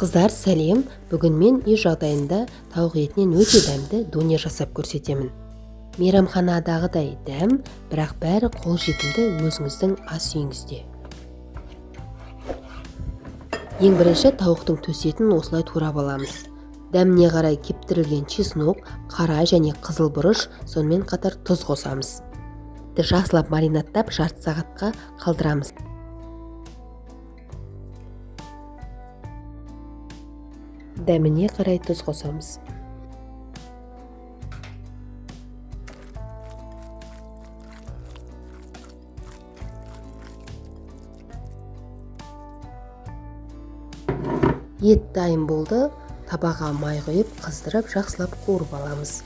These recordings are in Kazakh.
Қыздар, сәлем. Бүгін мен үй жағдайында тауық етінен өте дәмді донер жасап көрсетемін. Мейрамханадағыдай дәм, бірақ бәрі қолжетімді өзіңіздің ас үйіңізде. Ең бірінші тауықтың төс етін осылай турап аламыз. Дәміне қарай кептірілген чеснок, қара және қызыл бұрыш, сонымен қатар тұз қосамыз. Жақсылап маринаттап жарты сағатқа қалдырамыз. Дәміне қарай тұз қосамыз. Ет дайын болды. Табаға май құйып, қыздырып, жақсылап қуырып аламыз.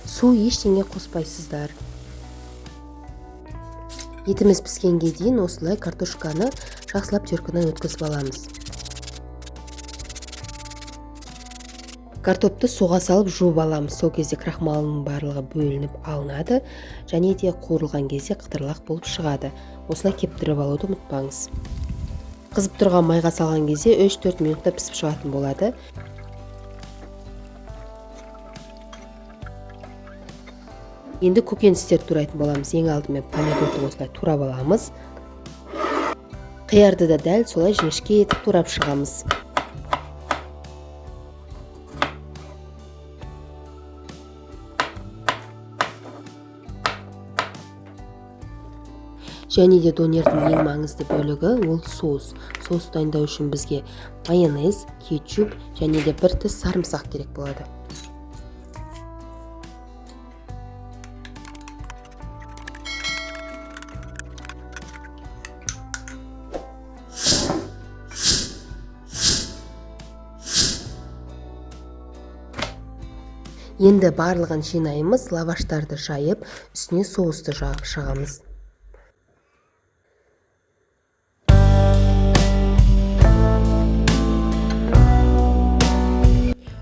Су ештеңе қоспайсыздар. Етіміз піскенге дейін осылай картошканы жақсылап теркінен өткізіп аламыз. Картопты суға салып жуып аламыз. Сол кезде крахмалының барлығы бөлініп алынады, және де қуырылған кезде қытырлақ болып шығады. Осылай кептіріп алуды ұмытпаңыз. Қызып тұрған майға салған кезде 3-4 минутта пісіп шығатын болады. Енді көкөністер турайтын боламыз. Ең алдымен помидорды осылай турап аламыз. Қиярды да дәл солай жіңішке етіп турап шығамыз. Және де донердің ең маңызды бөлігі ол соус. Соус дайындау үшін бізге майонез, кетчуп және де бір тіс сарымсақ керек болады. Енді барлығын жинаймыз, лаваштарды жайып, үстіне соусты жағып шығамыз.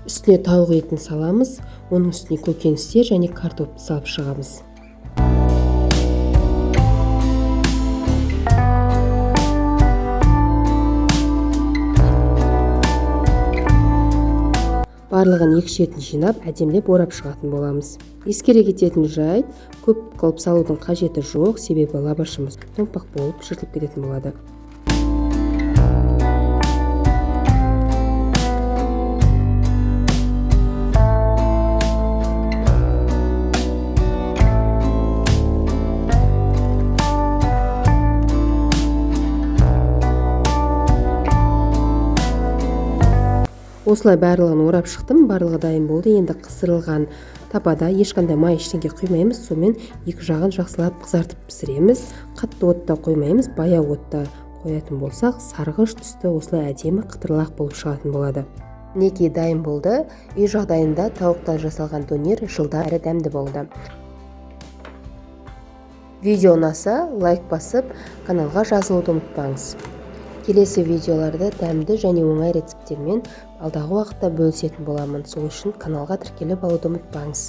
Үстіне тауық етін саламыз, оның үстіне көкөністер және картопты салып шығамыз. Барлығын екі шетін жинап, әдемілеп орап шығатын боламыз. Ескере кететін жайт, көп қылып салудың қажеті жоқ, себебі лавашымыз томпақ болып жыртылып кететін болады. Осылай барлығын орап шықтым, барлығы дайын болды. Енді қысырылған тапада ешқандай май ештеңе құймаймыз, сонымен екі жағын жақсылап қызартып пісіреміз. Қатты отта қоймаймыз, баяу отта қоятын болсақ, сарғыш түсті осылай әдемі қытырлақ болып шығатын болады. Мінекей дайын болды. Үй жағдайында тауықтан жасалған донер жылда әрі дәмді болды. Видео ұнаса, лайк басып, каналға жазылуды ұмытпаңыз. Келесі видеоларды дәмді және оңай рецепттермен алдағы уақытта бөлісетін боламын. Сол үшін каналға тіркеліп алуды ұмытпаңыз.